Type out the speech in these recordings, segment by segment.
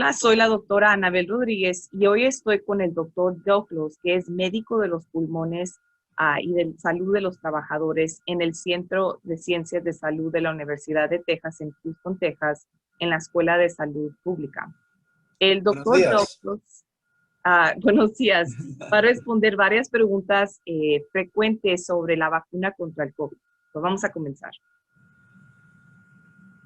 Hola, soy la doctora Anabel Rodríguez y hoy estoy con el doctor Douglas, que es médico de los pulmones y de salud de los trabajadores en el Centro de Ciencias de Salud de la Universidad de Texas en Houston, Texas, en la Escuela de Salud Pública. El Buenos doctor días. Douglas, buenos días, va a responder varias preguntas frecuentes sobre la vacuna contra el COVID. Pues vamos a comenzar.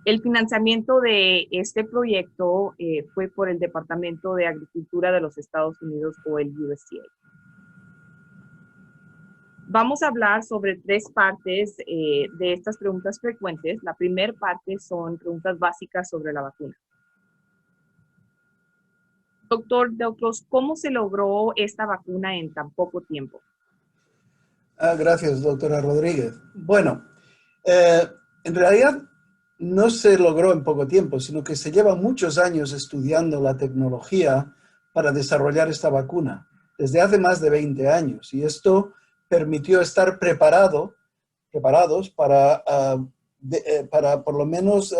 El financiamiento de este proyecto fue por el Departamento de Agricultura de los Estados Unidos o el USDA. Vamos a hablar sobre tres partes de estas preguntas frecuentes. La primera parte son preguntas básicas sobre la vacuna. Doctor Douglas, ¿cómo se logró esta vacuna en tan poco tiempo? Gracias, doctora Rodríguez. Bueno, eh, en realidad no se logró en poco tiempo, sino que se lleva muchos años estudiando la tecnología para desarrollar esta vacuna, desde hace más de 20 años. Y esto permitió estar preparados para por lo menos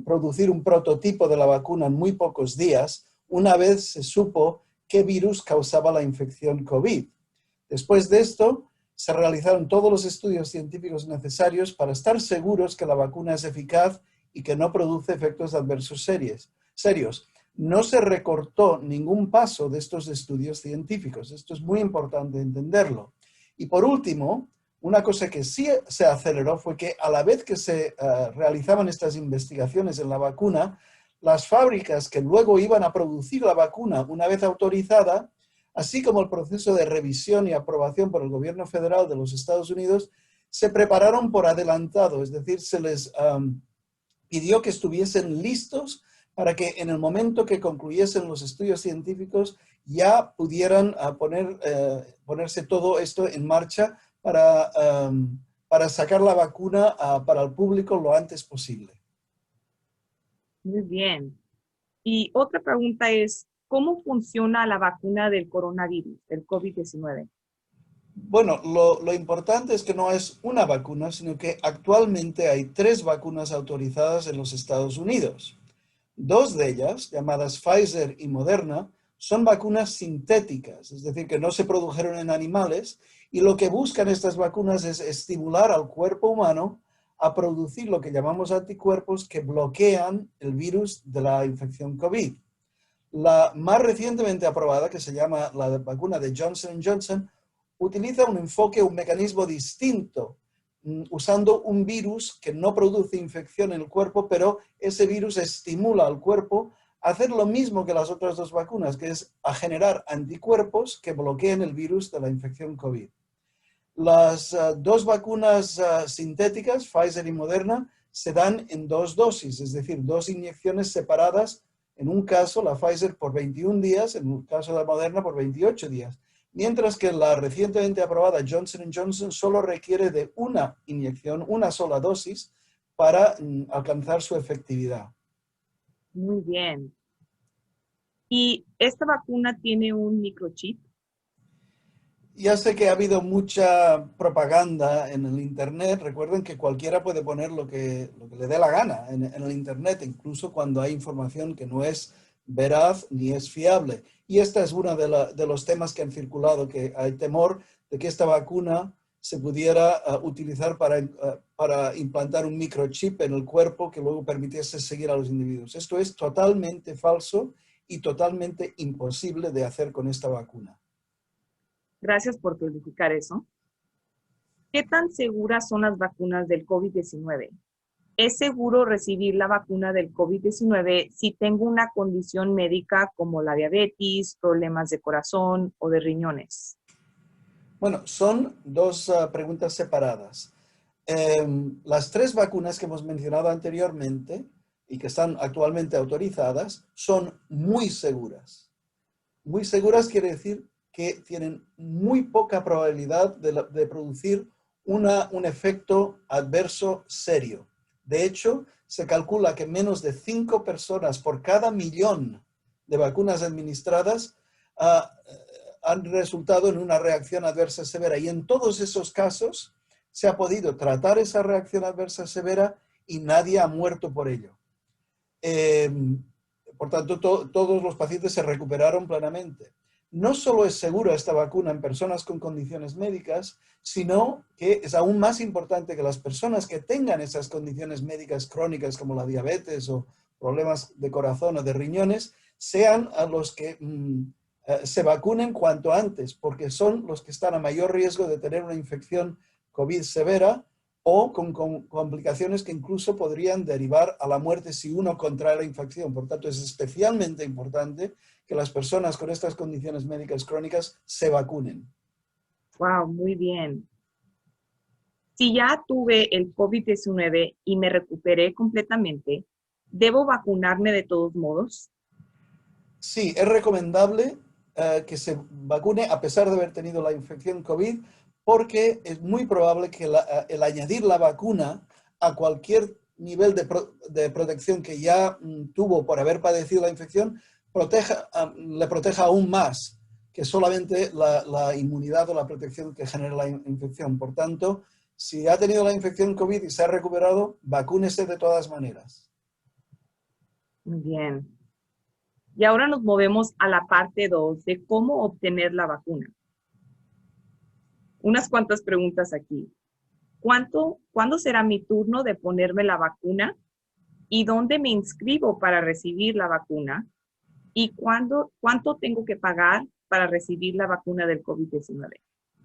producir un prototipo de la vacuna en muy pocos días, una vez se supo qué virus causaba la infección COVID. Después de esto, se realizaron todos los estudios científicos necesarios para estar seguros que la vacuna es eficaz y que no produce efectos adversos serios. No se recortó ningún paso de estos estudios científicos. Esto es muy importante entenderlo. Y por último, una cosa que sí se aceleró fue que a la vez que se realizaban estas investigaciones en la vacuna, las fábricas que luego iban a producir la vacuna una vez autorizada, así como el proceso de revisión y aprobación por el gobierno federal de los Estados Unidos, se prepararon por adelantado, es decir, se les pidió que estuviesen listos para que en el momento que concluyesen los estudios científicos ya pudieran ponerse todo esto en marcha para sacar la vacuna para el público lo antes posible. Muy bien. Y otra pregunta es, ¿cómo funciona la vacuna del coronavirus, del COVID-19? Bueno, lo importante es que no es una vacuna, sino que actualmente hay 3 vacunas autorizadas en los Estados Unidos. 2 de ellas, llamadas Pfizer y Moderna, son vacunas sintéticas, es decir, que no se produjeron en animales, y lo que buscan estas vacunas es estimular al cuerpo humano a producir lo que llamamos anticuerpos que bloquean el virus de la infección COVID. La más recientemente aprobada, que se llama la vacuna de Johnson Johnson, utiliza un enfoque, un mecanismo distinto, usando un virus que no produce infección en el cuerpo, pero ese virus estimula al cuerpo a hacer lo mismo que las otras 2 vacunas, que es a generar anticuerpos que bloqueen el virus de la infección COVID. Las 2 vacunas sintéticas, Pfizer y Moderna, se dan en 2 dosis, es decir, 2 inyecciones separadas, en un caso la Pfizer por 21 días, en el caso de la Moderna por 28 días. Mientras que la recientemente aprobada Johnson Johnson solo requiere de una inyección, una sola dosis, para alcanzar su efectividad. Muy bien. ¿Y esta vacuna tiene un microchip? Ya sé que ha habido mucha propaganda en el Internet. Recuerden que cualquiera puede poner lo que le dé la gana en el Internet, incluso cuando hay información que no es veraz ni es fiable. Y esta es uno de los temas que han circulado, que hay temor de que esta vacuna se pudiera utilizar para implantar un microchip en el cuerpo que luego permitiese seguir a los individuos. Esto es totalmente falso y totalmente imposible de hacer con esta vacuna. Gracias por clarificar eso. ¿Qué tan seguras son las vacunas del COVID-19? ¿Es seguro recibir la vacuna del COVID-19 si tengo una condición médica como la diabetes, problemas de corazón o de riñones? Bueno, son 2 preguntas separadas. Las 3 vacunas que hemos mencionado anteriormente y que están actualmente autorizadas son muy seguras. Muy seguras quiere decir que tienen muy poca probabilidad de producir un efecto adverso serio. De hecho, se calcula que menos de 5 personas por cada millón de vacunas administradas uh, han resultado en una reacción adversa severa. Y en todos esos casos se ha podido tratar esa reacción adversa severa y nadie ha muerto por ello. Por tanto, todos los pacientes se recuperaron plenamente. No solo es segura esta vacuna en personas con condiciones médicas, sino que es aún más importante que las personas que tengan esas condiciones médicas crónicas como la diabetes o problemas de corazón o de riñones, sean a los que se vacunen cuanto antes, porque son los que están a mayor riesgo de tener una infección COVID severa o con complicaciones que incluso podrían derivar a la muerte si uno contrae la infección. Por tanto, es especialmente importante que las personas con estas condiciones médicas crónicas se vacunen. Wow, muy bien. Si ya tuve el COVID-19 y me recuperé completamente, ¿debo vacunarme de todos modos? Sí, es recomendable que se vacune a pesar de haber tenido la infección COVID, porque es muy probable que el añadir la vacuna a cualquier nivel de protección que ya tuvo por haber padecido la infección, le proteja aún más que solamente la inmunidad o la protección que genera la infección. Por tanto, si ha tenido la infección COVID y se ha recuperado, vacúnese de todas maneras. Muy bien. Y ahora nos movemos a la parte 2 de cómo obtener la vacuna. Unas cuantas preguntas aquí. ¿Cuándo será mi turno de ponerme la vacuna? ¿Y dónde me inscribo para recibir la vacuna? ¿Y cuánto tengo que pagar para recibir la vacuna del COVID-19?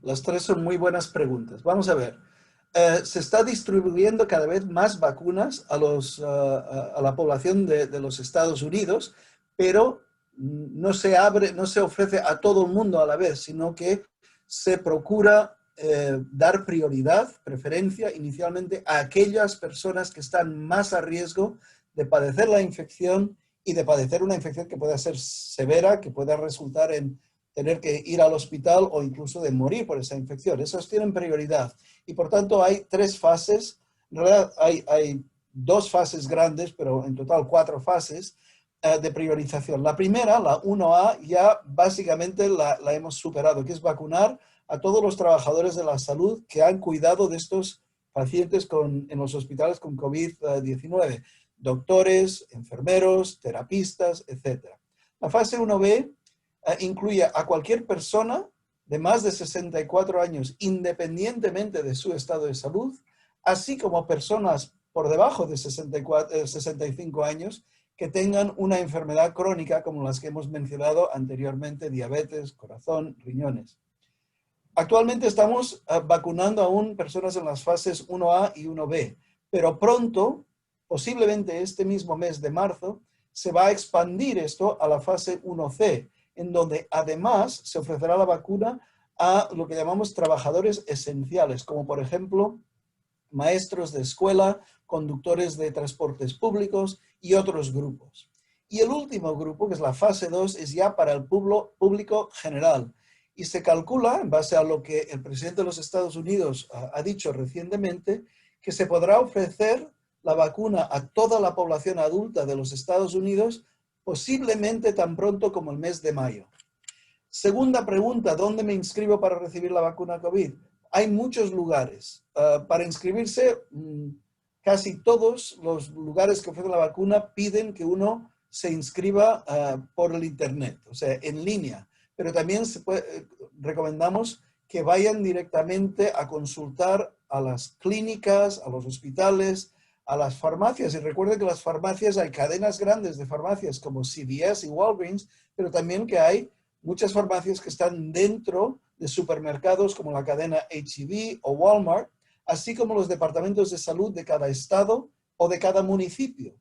Las tres son muy buenas preguntas. Vamos a ver. Se está distribuyendo cada vez más vacunas a la población de los Estados Unidos, pero no se ofrece a todo el mundo a la vez, sino que se procura dar prioridad, preferencia inicialmente a aquellas personas que están más a riesgo de padecer la infección y de padecer una infección que pueda ser severa, que pueda resultar en tener que ir al hospital o incluso de morir por esa infección. Esos tienen prioridad. Y por tanto hay tres fases. En realidad hay dos fases grandes, pero en total 4 fases de priorización. La primera, la 1A, ya básicamente la hemos superado, que es vacunar a todos los trabajadores de la salud que han cuidado de estos pacientes en los hospitales con COVID-19. Doctores, enfermeros, terapistas, etc. La fase 1B incluye a cualquier persona de más de 64 años, independientemente de su estado de salud, así como personas por debajo de 65 años que tengan una enfermedad crónica como las que hemos mencionado anteriormente, diabetes, corazón, riñones. Actualmente estamos vacunando aún personas en las fases 1A y 1B, pero pronto, posiblemente este mismo mes de marzo, se va a expandir esto a la fase 1C, en donde además se ofrecerá la vacuna a lo que llamamos trabajadores esenciales, como por ejemplo maestros de escuela, conductores de transportes públicos y otros grupos. Y el último grupo, que es la fase 2, es ya para el público general. Y se calcula, en base a lo que el presidente de los Estados Unidos ha dicho recientemente, que se podrá ofrecer la vacuna a toda la población adulta de los Estados Unidos posiblemente tan pronto como el mes de mayo. Segunda pregunta, ¿dónde me inscribo para recibir la vacuna COVID? Hay muchos lugares. Para inscribirse, casi todos los lugares que ofrecen la vacuna piden que uno se inscriba por el internet, o sea, en línea. Pero también recomendamos que vayan directamente a consultar a las clínicas, a los hospitales, a las farmacias. Y recuerden que las farmacias, hay cadenas grandes de farmacias como CVS y Walgreens, pero también que hay muchas farmacias que están dentro de supermercados como la cadena H-E-B o Walmart, así como los departamentos de salud de cada estado o de cada municipio.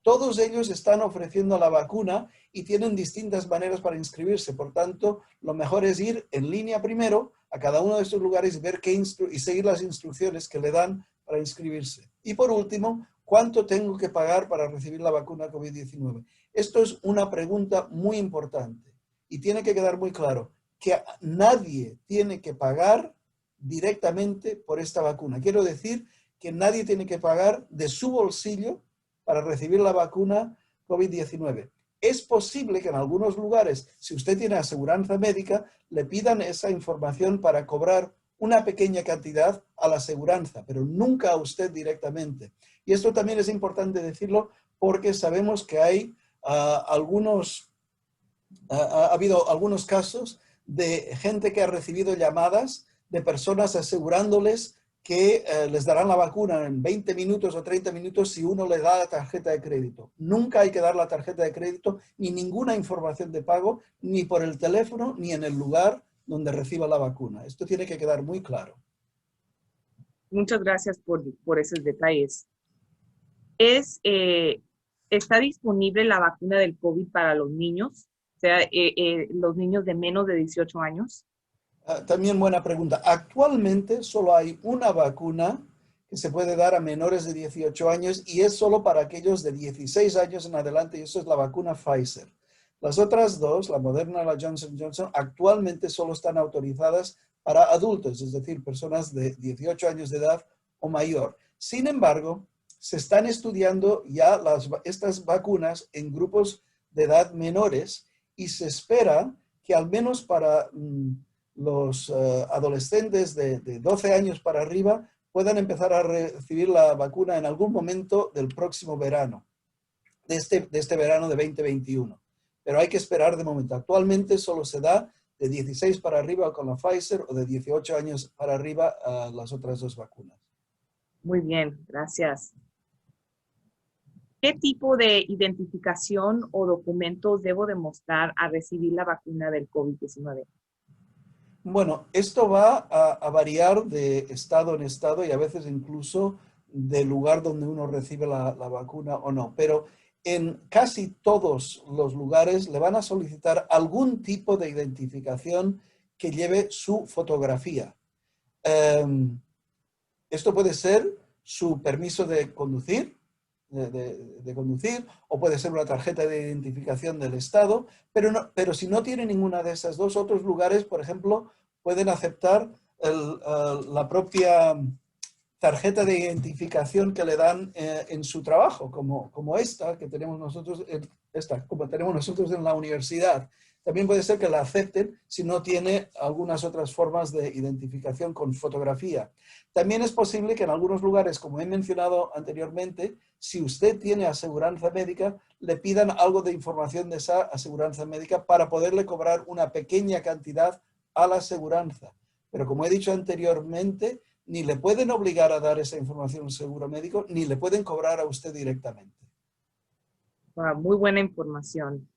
Todos ellos están ofreciendo la vacuna y tienen distintas maneras para inscribirse. Por tanto, lo mejor es ir en línea primero a cada uno de estos lugares y ver y seguir las instrucciones que le dan para inscribirse. Y por último, ¿cuánto tengo que pagar para recibir la vacuna COVID-19? Esto es una pregunta muy importante y tiene que quedar muy claro que nadie tiene que pagar directamente por esta vacuna. Quiero decir que nadie tiene que pagar de su bolsillo para recibir la vacuna COVID-19. Es posible que en algunos lugares, si usted tiene aseguranza médica, le pidan esa información para cobrar una pequeña cantidad a la aseguranza, pero nunca a usted directamente. Y esto también es importante decirlo porque sabemos que hay ha habido algunos casos de gente que ha recibido llamadas de personas asegurándoles que les darán la vacuna en 20 minutos o 30 minutos si uno le da la tarjeta de crédito. Nunca hay que dar la tarjeta de crédito ni ninguna información de pago, ni por el teléfono, ni en el lugar donde reciba la vacuna. Esto tiene que quedar muy claro. Muchas gracias por esos detalles. ¿Está disponible la vacuna del COVID para los niños? O sea, los niños de menos de 18 años. También buena pregunta. Actualmente solo hay una vacuna que se puede dar a menores de 18 años y es solo para aquellos de 16 años en adelante y eso es la vacuna Pfizer. Las otras dos, la Moderna y la Johnson Johnson, actualmente solo están autorizadas para adultos, es decir, personas de 18 años de edad o mayor. Sin embargo, se están estudiando ya estas vacunas en grupos de edad menores y se espera que al menos para los adolescentes de 12 años para arriba puedan empezar a recibir la vacuna en algún momento del próximo verano, de este verano de 2021. Pero hay que esperar de momento. Actualmente solo se da de 16 para arriba con la Pfizer o de 18 años para arriba a las otras dos vacunas. Muy bien, gracias. ¿Qué tipo de identificación o documentos debo demostrar al recibir la vacuna del COVID-19? Bueno, esto va a variar de estado en estado y a veces incluso del lugar donde uno recibe la vacuna o no, pero en casi todos los lugares le van a solicitar algún tipo de identificación que lleve su fotografía. Esto puede ser su permiso de conducir, de conducir, o puede ser una tarjeta de identificación del Estado, pero si no tiene ninguna de esas dos, otros lugares, por ejemplo, pueden aceptar la propia tarjeta de identificación que le dan en su trabajo, como esta que tenemos nosotros, como tenemos nosotros en la universidad. También puede ser que la acepten si no tiene algunas otras formas de identificación con fotografía. También es posible que en algunos lugares, como he mencionado anteriormente, si usted tiene aseguranza médica, le pidan algo de información de esa aseguranza médica para poderle cobrar una pequeña cantidad a la aseguranza. Pero como he dicho anteriormente, ni le pueden obligar a dar esa información a un seguro médico, ni le pueden cobrar a usted directamente. Muy buena información.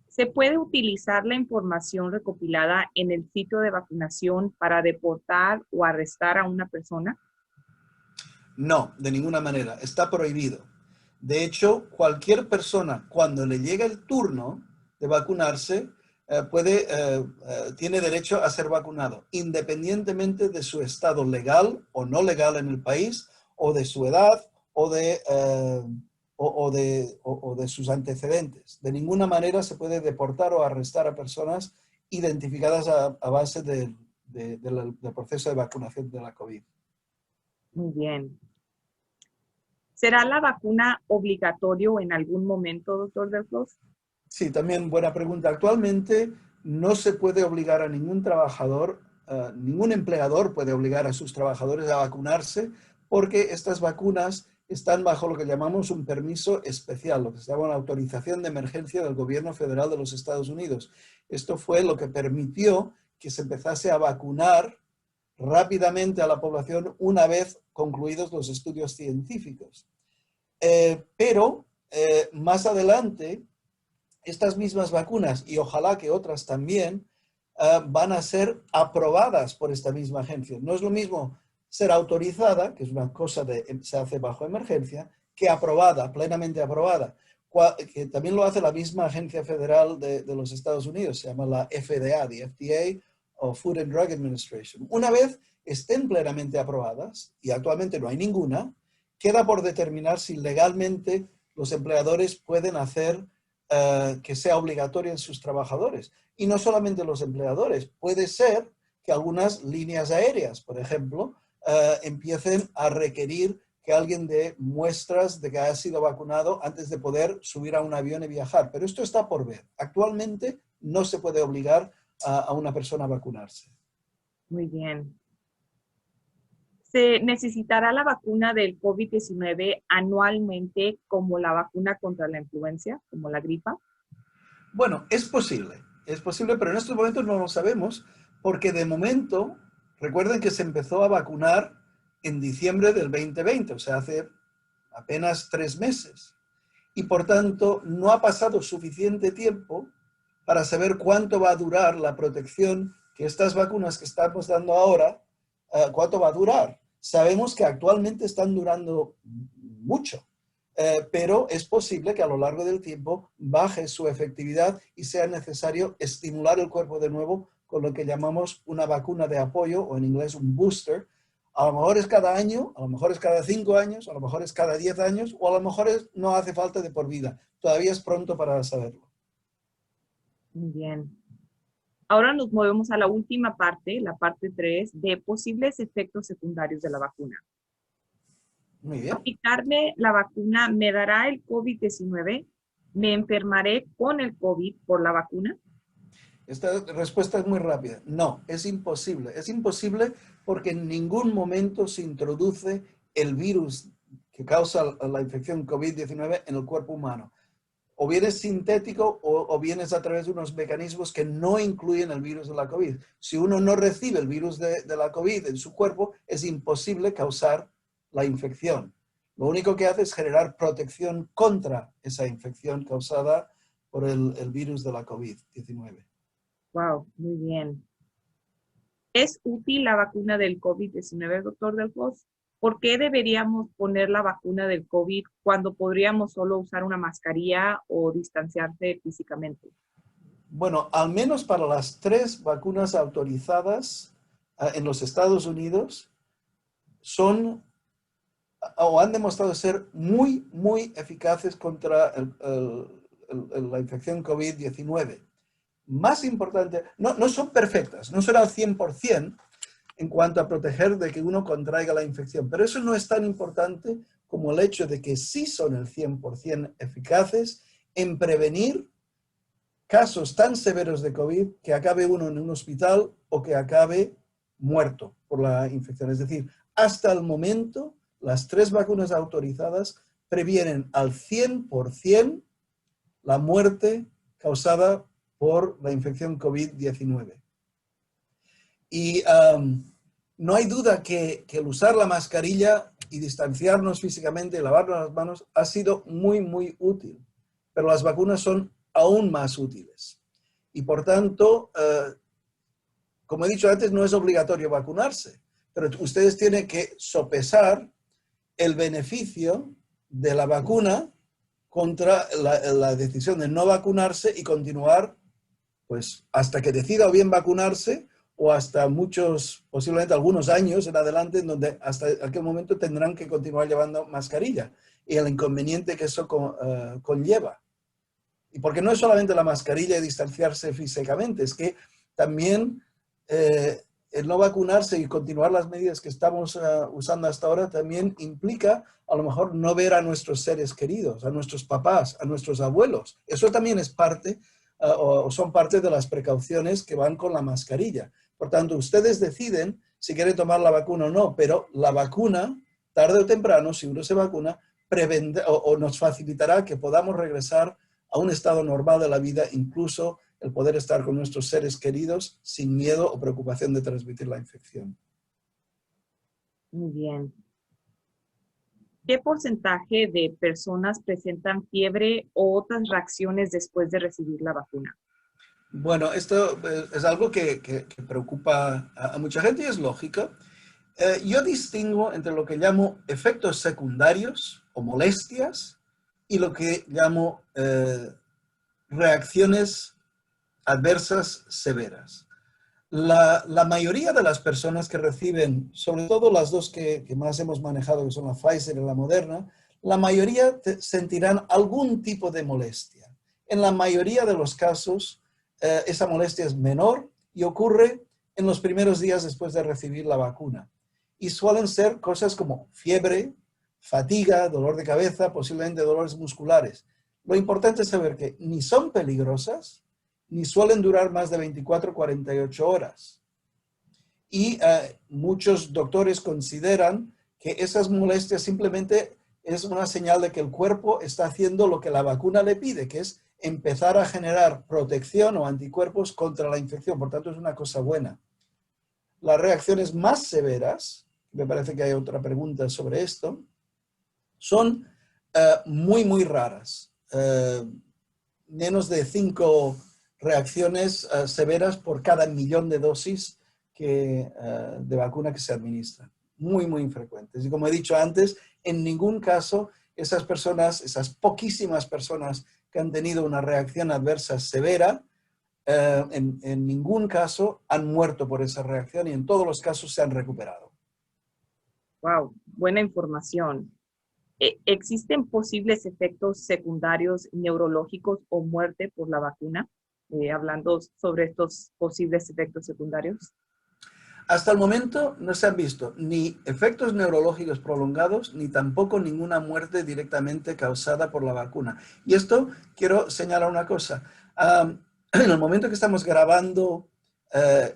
¿Se puede utilizar la información recopilada en el sitio de vacunación para deportar o arrestar a una persona? No, de ninguna manera. Está prohibido. De hecho, cualquier persona, cuando le llega el turno de vacunarse, tiene derecho a ser vacunado, independientemente de su estado legal o no legal en el país, o de su edad, o de sus antecedentes. De ninguna manera se puede deportar o arrestar a personas identificadas a base del proceso de vacunación de la COVID. Muy bien. ¿Será la vacuna obligatorio en algún momento, doctor Delfos? Sí, también buena pregunta. Actualmente no se puede obligar a ningún trabajador, ningún empleador puede obligar a sus trabajadores a vacunarse porque estas vacunas están bajo lo que llamamos un permiso especial, lo que se llama una autorización de emergencia del gobierno federal de los Estados Unidos. Esto fue lo que permitió que se empezase a vacunar rápidamente a la población una vez concluidos los estudios científicos. Pero más adelante, estas mismas vacunas, y ojalá que otras también, van a ser aprobadas por esta misma agencia. No es lo mismo ser autorizada, que es una cosa que se hace bajo emergencia, que aprobada, plenamente aprobada, que también lo hace la misma agencia federal de los Estados Unidos, se llama la FDA, the FDA, o Food and Drug Administration. Una vez estén plenamente aprobadas, y actualmente no hay ninguna, queda por determinar si legalmente los empleadores pueden hacer que sea obligatorio en sus trabajadores. Y no solamente los empleadores, puede ser que algunas líneas aéreas, por ejemplo, empiecen a requerir que alguien dé muestras de que ha sido vacunado antes de poder subir a un avión y viajar. Pero esto está por ver. Actualmente no se puede obligar a una persona a vacunarse. Muy bien. ¿Se necesitará la vacuna del COVID-19 anualmente como la vacuna contra la influenza, como la gripa? Bueno, es posible, pero en estos momentos no lo sabemos porque de momento, recuerden que se empezó a vacunar en diciembre del 2020, o sea, hace apenas 3 meses. Y por tanto, no ha pasado suficiente tiempo para saber cuánto va a durar la protección que estas vacunas que estamos dando ahora, cuánto va a durar. Sabemos que actualmente están durando mucho, pero es posible que a lo largo del tiempo baje su efectividad y sea necesario estimular el cuerpo de nuevo con lo que llamamos una vacuna de apoyo, o en inglés un booster. A lo mejor es cada año, a lo mejor es cada 5 años, a lo mejor es cada 10 años, o a lo mejor no hace falta de por vida. Todavía es pronto para saberlo. Muy bien. Ahora nos movemos a la última parte, la parte 3, de posibles efectos secundarios de la vacuna. Muy bien. ¿Aplicarme la vacuna me dará el COVID-19? ¿Me enfermaré con el COVID por la vacuna? Esta respuesta es muy rápida. No, es imposible. Es imposible porque en ningún momento se introduce el virus que causa la infección COVID-19 en el cuerpo humano. O bien es sintético o bien es a través de unos mecanismos que no incluyen el virus de la COVID. Si uno no recibe el virus de la COVID en su cuerpo, es imposible causar la infección. Lo único que hace es generar protección contra esa infección causada por el virus de la COVID-19. Wow, muy bien. ¿Es útil la vacuna del COVID-19, doctor Delfos? ¿Por qué deberíamos poner la vacuna del COVID cuando podríamos solo usar una mascarilla o distanciarse físicamente? Bueno, al menos para las 3 vacunas autorizadas en los Estados Unidos, son o han demostrado ser muy, muy eficaces contra la infección COVID-19. Más importante, no son perfectas, no son al 100% en cuanto a proteger de que uno contraiga la infección, pero eso no es tan importante como el hecho de que sí son el 100% eficaces en prevenir casos tan severos de COVID que acabe uno en un hospital o que acabe muerto por la infección. Es decir, hasta el momento, las 3 vacunas autorizadas previenen al 100% la muerte causada por la infección COVID-19. Y no hay duda que el usar la mascarilla y distanciarnos físicamente y lavarnos las manos ha sido muy, muy útil. Pero las vacunas son aún más útiles. Y por tanto, como he dicho antes, no es obligatorio vacunarse, pero ustedes tienen que sopesar el beneficio de la vacuna contra la decisión de no vacunarse y continuar, pues, hasta que decida o bien vacunarse o hasta muchos, posiblemente algunos años en adelante, en donde hasta aquel momento tendrán que continuar llevando mascarilla y el inconveniente que eso conlleva. Y porque no es solamente la mascarilla y distanciarse físicamente, es que también el no vacunarse y continuar las medidas que estamos usando hasta ahora también implica a lo mejor no ver a nuestros seres queridos, a nuestros papás, a nuestros abuelos. Eso también es parte o son parte de las precauciones que van con la mascarilla. Por tanto, ustedes deciden si quieren tomar la vacuna o no, pero la vacuna, tarde o temprano, si uno se vacuna, o nos facilitará que podamos regresar a un estado normal de la vida, incluso el poder estar con nuestros seres queridos sin miedo o preocupación de transmitir la infección. Muy bien. ¿Qué porcentaje de personas presentan fiebre o otras reacciones después de recibir la vacuna? Bueno, esto es algo que preocupa a mucha gente y es lógico. Yo distingo entre lo que llamo efectos secundarios o molestias y lo que llamo reacciones adversas severas. La mayoría de las personas que reciben, sobre todo las dos que más hemos manejado, que son la Pfizer y la Moderna, la mayoría sentirán algún tipo de molestia. En la mayoría de los casos, esa molestia es menor y ocurre en los primeros días después de recibir la vacuna. Y suelen ser cosas como fiebre, fatiga, dolor de cabeza, posiblemente dolores musculares. Lo importante es saber que ni son peligrosas, ni suelen durar más de 24 o 48 horas. Y muchos doctores consideran que esas molestias simplemente es una señal de que el cuerpo está haciendo lo que la vacuna le pide, que es empezar a generar protección o anticuerpos contra la infección. Por tanto, es una cosa buena. Las reacciones más severas, me parece que hay otra pregunta sobre esto, son muy raras. Menos de 5 reacciones severas por cada millón de dosis de vacuna que se administran. Muy infrecuentes. Y como he dicho antes, en ningún caso esas personas, esas poquísimas personas que han tenido una reacción adversa severa, en ningún caso han muerto por esa reacción y en todos los casos se han recuperado. Wow, buena información. ¿Existen posibles efectos secundarios neurológicos o muerte por la vacuna? Hablando sobre estos posibles efectos secundarios. Hasta el momento no se han visto ni efectos neurológicos prolongados, ni tampoco ninguna muerte directamente causada por la vacuna. Y esto quiero señalar una cosa. En el momento que estamos grabando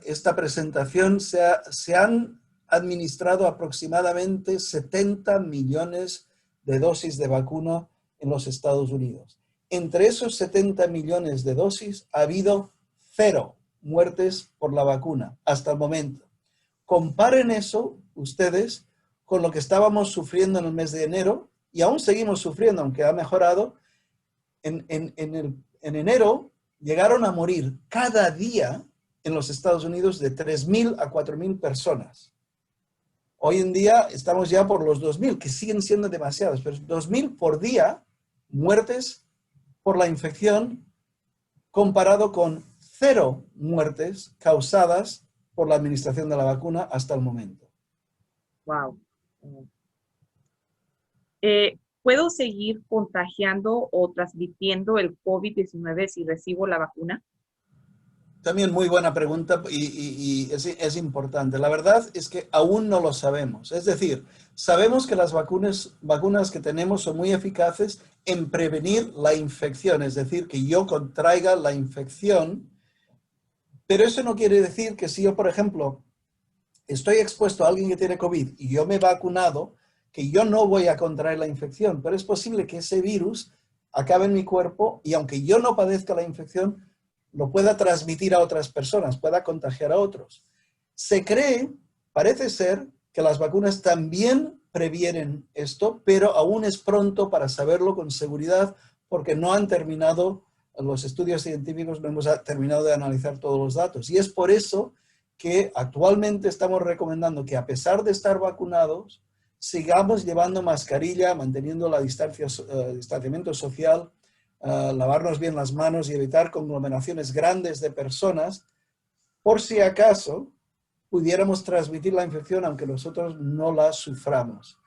esta presentación, se han administrado aproximadamente 70 millones de dosis de vacuna en los Estados Unidos. Entre esos 70 millones de dosis ha habido 0 muertes por la vacuna hasta el momento. Comparen eso ustedes con lo que estábamos sufriendo en el mes de enero, y aún seguimos sufriendo, aunque ha mejorado. En enero llegaron a morir cada día en los Estados Unidos de 3.000 a 4.000 personas. Hoy en día estamos ya por los 2.000, que siguen siendo demasiados, pero 2.000 por día muertes por la infección, comparado con 0 muertes causadas por la administración de la vacuna hasta el momento. Wow. ¿Puedo seguir contagiando o transmitiendo el COVID-19 si recibo la vacuna? También muy buena pregunta y es importante. La verdad es que aún no lo sabemos. Es decir, sabemos que las vacunas que tenemos son muy eficaces en prevenir la infección, es decir, que yo contraiga la infección, pero eso no quiere decir que si yo, por ejemplo, estoy expuesto a alguien que tiene COVID y yo me he vacunado, que yo no voy a contraer la infección, pero es posible que ese virus acabe en mi cuerpo y aunque yo no padezca la infección, lo pueda transmitir a otras personas, pueda contagiar a otros. Se cree, parece ser, que las vacunas también previenen esto, pero aún es pronto para saberlo con seguridad porque no han terminado los estudios científicos, no hemos terminado de analizar todos los datos. Y es por eso que actualmente estamos recomendando que a pesar de estar vacunados, sigamos llevando mascarilla, manteniendo la distanciamiento social, lavarnos bien las manos y evitar conglomeraciones grandes de personas, por si acaso pudiéramos transmitir la infección aunque nosotros no la suframos.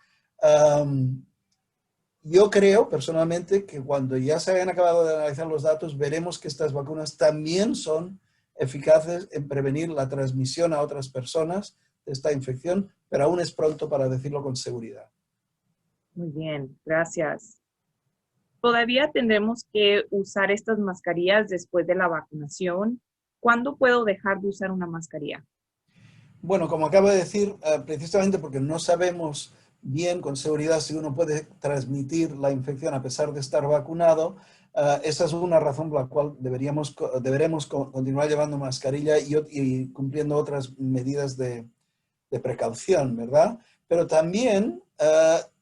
Yo creo personalmente que cuando ya se hayan acabado de analizar los datos, veremos que estas vacunas también son eficaces en prevenir la transmisión a otras personas de esta infección, pero aún es pronto para decirlo con seguridad. Muy bien, gracias. ¿Todavía tendremos que usar estas mascarillas después de la vacunación? ¿Cuándo puedo dejar de usar una mascarilla? Bueno, como acabo de decir, precisamente porque no sabemos bien con seguridad si uno puede transmitir la infección a pesar de estar vacunado, esa es una razón por la cual deberemos continuar llevando mascarilla y cumpliendo otras medidas de precaución, ¿verdad? Pero también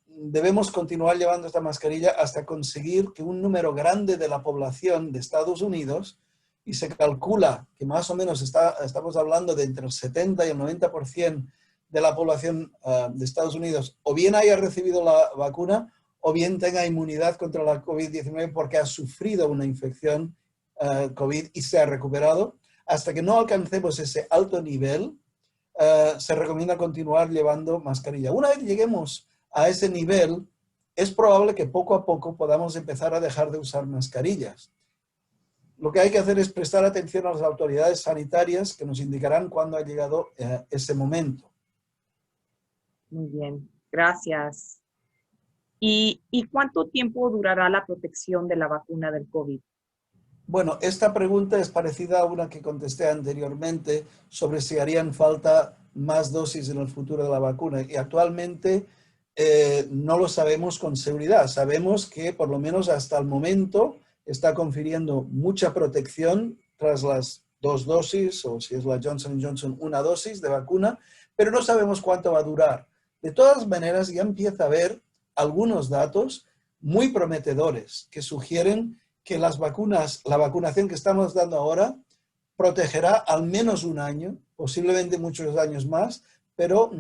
debemos continuar llevando esta mascarilla hasta conseguir que un número grande de la población de Estados Unidos, y se calcula que más o menos estamos hablando de entre el 70 y el 90% de la población de Estados Unidos, o bien haya recibido la vacuna, o bien tenga inmunidad contra la COVID-19 porque ha sufrido una infección COVID y se ha recuperado. Hasta que no alcancemos ese alto nivel, se recomienda continuar llevando mascarilla. Una vez lleguemos a ese nivel, es probable que poco a poco podamos empezar a dejar de usar mascarillas. Lo que hay que hacer es prestar atención a las autoridades sanitarias que nos indicarán cuándo ha llegado ese momento. Muy bien, gracias. ¿Y cuánto tiempo durará la protección de la vacuna del COVID? Bueno, esta pregunta es parecida a una que contesté anteriormente sobre si harían falta más dosis en el futuro de la vacuna. Y actualmente no lo sabemos con seguridad. Sabemos que por lo menos hasta el momento está confiriendo mucha protección tras las 2 dosis, o si es la Johnson & Johnson, 1 dosis de vacuna, pero no sabemos cuánto va a durar. De todas maneras, ya empieza a haber algunos datos muy prometedores que sugieren que las vacunas, la vacunación que estamos dando ahora, protegerá al menos un año, posiblemente muchos años más, pero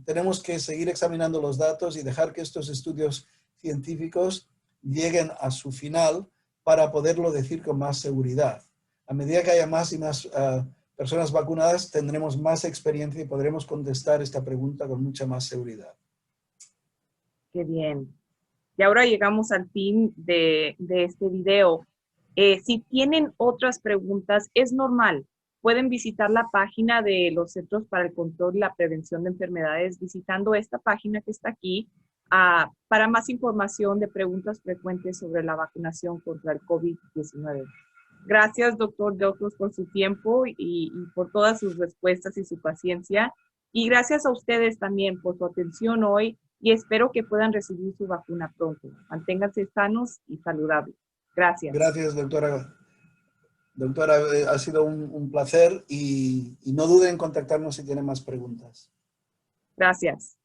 tenemos que seguir examinando los datos y dejar que estos estudios científicos lleguen a su final para poderlo decir con más seguridad. A medida que haya más y más personas vacunadas, tendremos más experiencia y podremos contestar esta pregunta con mucha más seguridad. Qué bien. Y ahora llegamos al fin de este video. Si tienen otras preguntas, es normal. Pueden visitar la página de los Centros para el Control y la Prevención de Enfermedades visitando esta página que está aquí para más información de preguntas frecuentes sobre la vacunación contra el COVID-19. Gracias, doctor Delcros, por su tiempo y por todas sus respuestas y su paciencia. Y gracias a ustedes también por su atención hoy y espero que puedan recibir su vacuna pronto. Manténganse sanos y saludables. Gracias. Gracias, doctora. Doctora, ha sido un placer y no duden en contactarnos si tienen más preguntas. Gracias.